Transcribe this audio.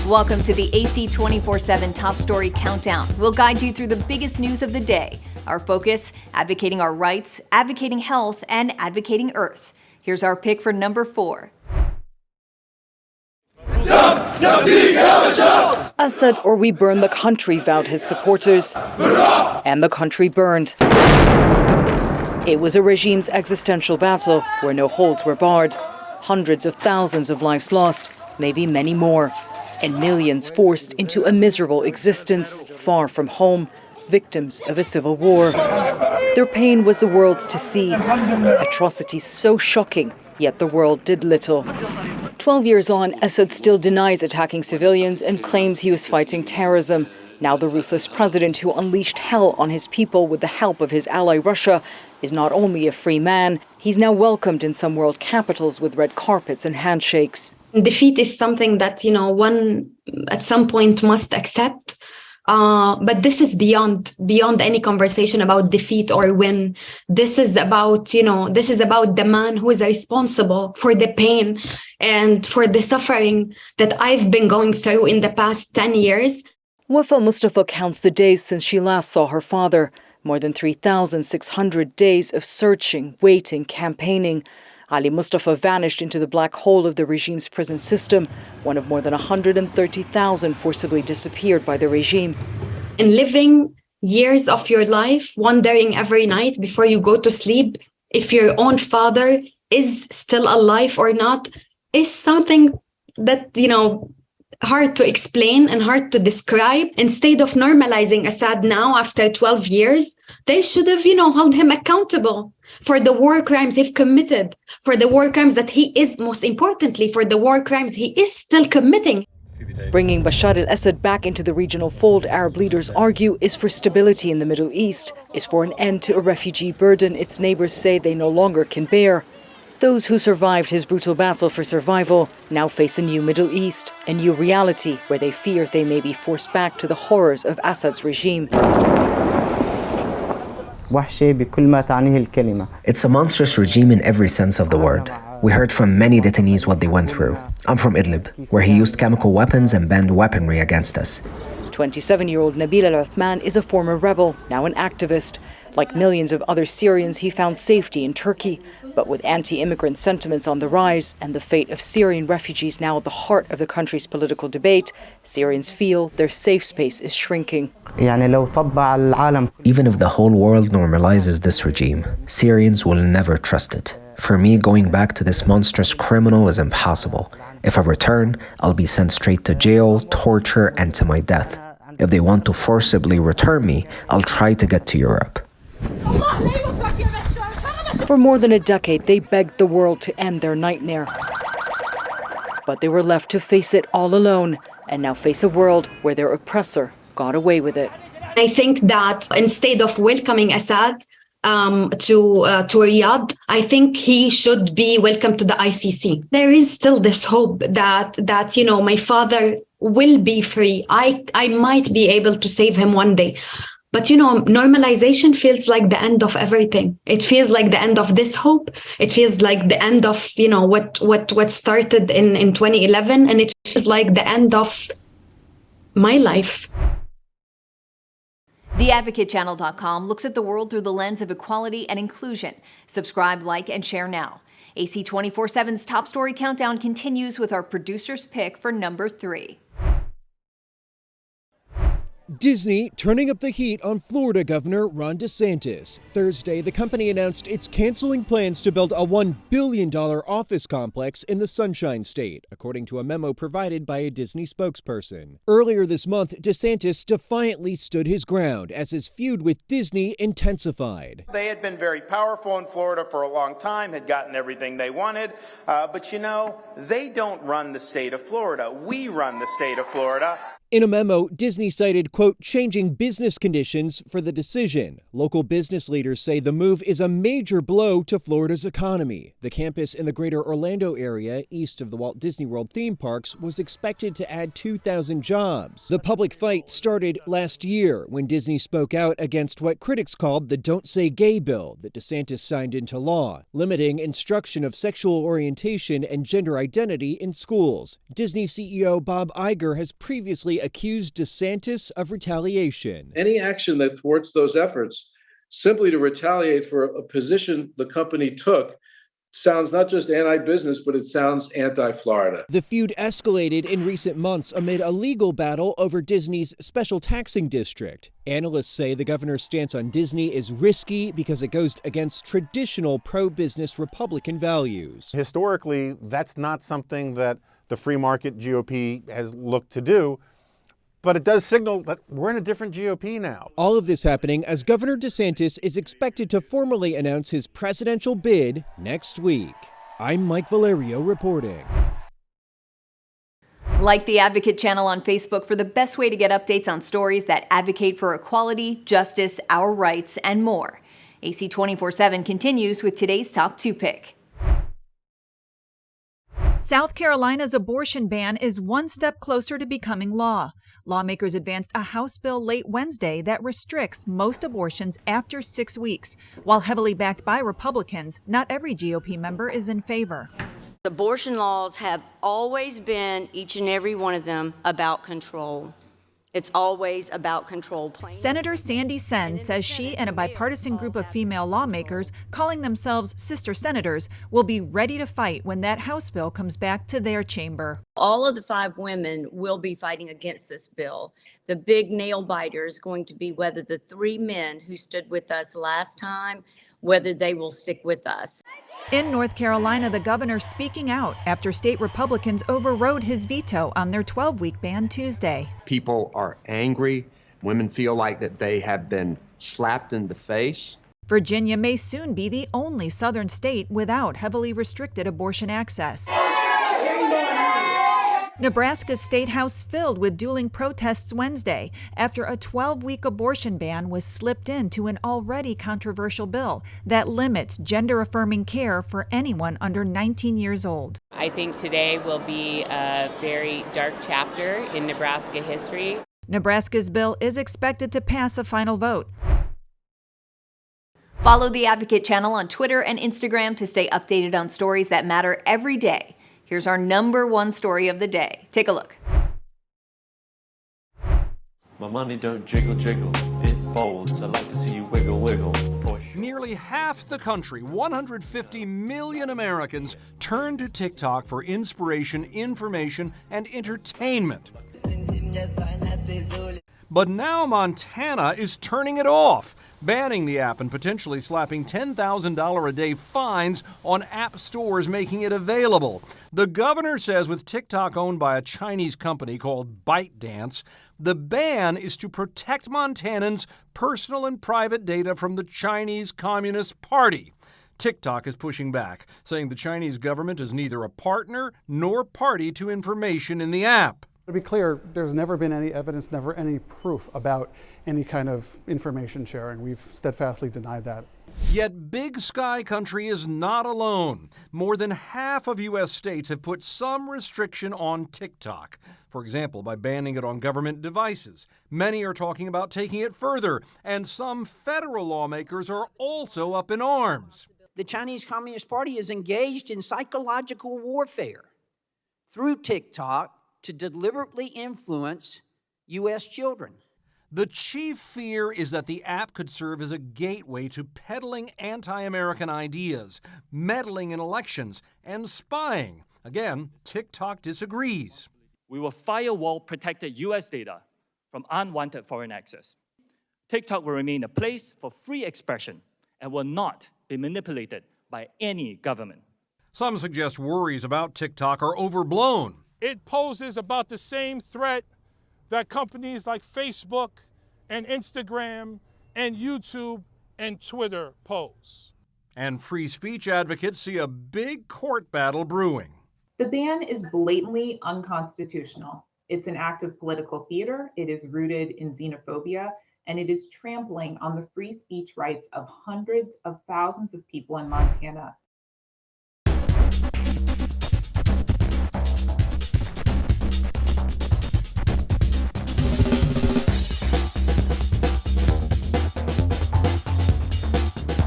Welcome to the AC 24/7 Top Story Countdown. We'll guide you through the biggest news of the day. Our focus, advocating our rights, advocating health, and advocating Earth. Here's our pick for number 4. Assad or we burn the country, vowed his supporters. And the country burned. It was a regime's existential battle where no holds were barred. Hundreds of thousands of lives lost, maybe many more. And millions forced into a miserable existence, far from home, victims of a civil war. Their pain was the world's to see. Atrocities so shocking, yet the world did little. 12 years on, Assad still denies attacking civilians and claims he was fighting terrorism. Now the ruthless president who unleashed hell on his people with the help of his ally Russia is not only a free man, he's now welcomed in some world capitals with red carpets and handshakes. Defeat is something that, one at some point must accept. But this is beyond any conversation about defeat or win. This is about the man who is responsible for the pain and for the suffering that I've been going through in the past 10 years. Wafa Mustafa counts the days since she last saw her father. More than 3,600 days of searching, waiting, campaigning. Ali Mustafa vanished into the black hole of the regime's prison system, one of more than 130,000 forcibly disappeared by the regime. And living years of your life, wondering every night before you go to sleep if your own father is still alive or not, is something that, hard to explain and hard to describe. Instead of normalizing Assad now after 12 years, they should have, held him accountable for the war crimes he's committed, for the war crimes that he is, most importantly, for the war crimes he is still committing. Bringing Bashar al-Assad back into the regional fold, Arab leaders argue, is for stability in the Middle East, is for an end to a refugee burden its neighbors say they no longer can bear. Those who survived his brutal battle for survival now face a new Middle East, a new reality where they fear they may be forced back to the horrors of Assad's regime. It's a monstrous regime in every sense of the word. We heard from many detainees what they went through. I'm from Idlib, where he used chemical weapons and banned weaponry against us. 27-year-old Nabil al-Uthman is a former rebel, now an activist. Like millions of other Syrians, he found safety in Turkey. But with anti-immigrant sentiments on the rise and the fate of Syrian refugees now at the heart of the country's political debate, Syrians feel their safe space is shrinking. Even if the whole world normalizes this regime, Syrians will never trust it. For me, going back to this monstrous criminal is impossible. If I return, I'll be sent straight to jail, torture, and to my death. If they want to forcibly return me, I'll try to get to Europe. For more than a decade, they begged the world to end their nightmare. But they were left to face it all alone, and now face a world where their oppressor got away with it. I think that instead of welcoming Assad to Riyadh, I think he should be welcomed to the ICC. There is still this hope that my father will be free. I might be able to save him one day. But, normalization feels like the end of everything. It feels like the end of this hope. It feels like the end of, what started in 2011. And it feels like the end of my life. TheAdvocateChannel.com looks at the world through the lens of equality and inclusion. Subscribe, like, and share now. AC 24/7's Top Story Countdown continues with our producer's pick for number 3. Disney turning up the heat on Florida Governor Ron DeSantis. Thursday, the company announced it's canceling plans to build a $1 billion office complex in the Sunshine State, according to a memo provided by a Disney spokesperson. Earlier this month, DeSantis defiantly stood his ground as his feud with Disney intensified. They had been very powerful in Florida for a long time, had gotten everything they wanted, but they don't run the state of Florida. We run the state of Florida. In a memo, Disney cited, quote, changing business conditions for the decision. Local business leaders say the move is a major blow to Florida's economy. The campus in the greater Orlando area, east of the Walt Disney World theme parks, was expected to add 2,000 jobs. The public fight started last year when Disney spoke out against what critics called the Don't Say Gay bill that DeSantis signed into law, limiting instruction of sexual orientation and gender identity in schools. Disney CEO Bob Iger has previously accused DeSantis of retaliation. Any action that thwarts those efforts simply to retaliate for a position the company took sounds not just anti-business, but it sounds anti-Florida. The feud escalated in recent months amid a legal battle over Disney's special taxing district. Analysts say the governor's stance on Disney is risky because it goes against traditional pro-business Republican values. Historically, that's not something that the free market GOP has looked to do. But it does signal that we're in a different GOP now. All of this happening as Governor DeSantis is expected to formally announce his presidential bid next week. I'm Mike Valerio reporting. Like the Advocate channel on Facebook for the best way to get updates on stories that advocate for equality, justice, our rights, and more. AC 24/7 continues with today's Top 2 pick. South Carolina's abortion ban is one step closer to becoming law. Lawmakers advanced a House bill late Wednesday that restricts most abortions after 6 weeks. While heavily backed by Republicans, not every GOP member is in favor. Abortion laws have always been, each and every one of them, about control. It's always about control. Senator Sandy Senn says she and a bipartisan group of female lawmakers, calling themselves sister senators, will be ready to fight when that House bill comes back to their chamber. All of the 5 women will be fighting against this bill. The big nail biter is going to be whether the 3 men who stood with us last time, whether they will stick with us. In North Carolina, the governor speaking out after state Republicans overrode his veto on their 12-week ban Tuesday. People are angry. Women feel like that they have been slapped in the face. Virginia may soon be the only southern state without heavily restricted abortion access. Nebraska's state house filled with dueling protests Wednesday after a 12-week abortion ban was slipped into an already controversial bill that limits gender-affirming care for anyone under 19 years old. I think today will be a very dark chapter in Nebraska history. Nebraska's bill is expected to pass a final vote. Follow the Advocate channel on Twitter and Instagram to stay updated on stories that matter every day. Here's our number 1 story of the day. Take a look. My money don't jiggle, jiggle. It folds. I like to see you wiggle, wiggle. Push. Nearly half the country, 150 million Americans, turn to TikTok for inspiration, information, and entertainment. But now Montana is turning it off, banning the app and potentially slapping $10,000 a day fines on app stores making it available. The governor says with TikTok owned by a Chinese company called ByteDance, the ban is to protect Montanans' personal and private data from the Chinese Communist Party. TikTok is pushing back, saying the Chinese government is neither a partner nor party to information in the app. To be clear, there's never been any evidence, never any proof about any kind of information sharing. We've steadfastly denied that. Yet Big Sky Country is not alone. More than half of U.S. states have put some restriction on TikTok. For example, by banning it on government devices. Many are talking about taking it further, and some federal lawmakers are also up in arms. The Chinese Communist Party is engaged in psychological warfare through TikTok to deliberately influence U.S. children. The chief fear is that the app could serve as a gateway to peddling anti-American ideas, meddling in elections, and spying. Again, TikTok disagrees. We will firewall protected U.S. data from unwanted foreign access. TikTok will remain a place for free expression and will not be manipulated by any government. Some suggest worries about TikTok are overblown. It poses about the same threat that companies like Facebook and Instagram and YouTube and Twitter pose. And free speech advocates see a big court battle brewing. The ban is blatantly unconstitutional. It's an act of political theater. It is rooted in xenophobia, and it is trampling on the free speech rights of hundreds of thousands of people in Montana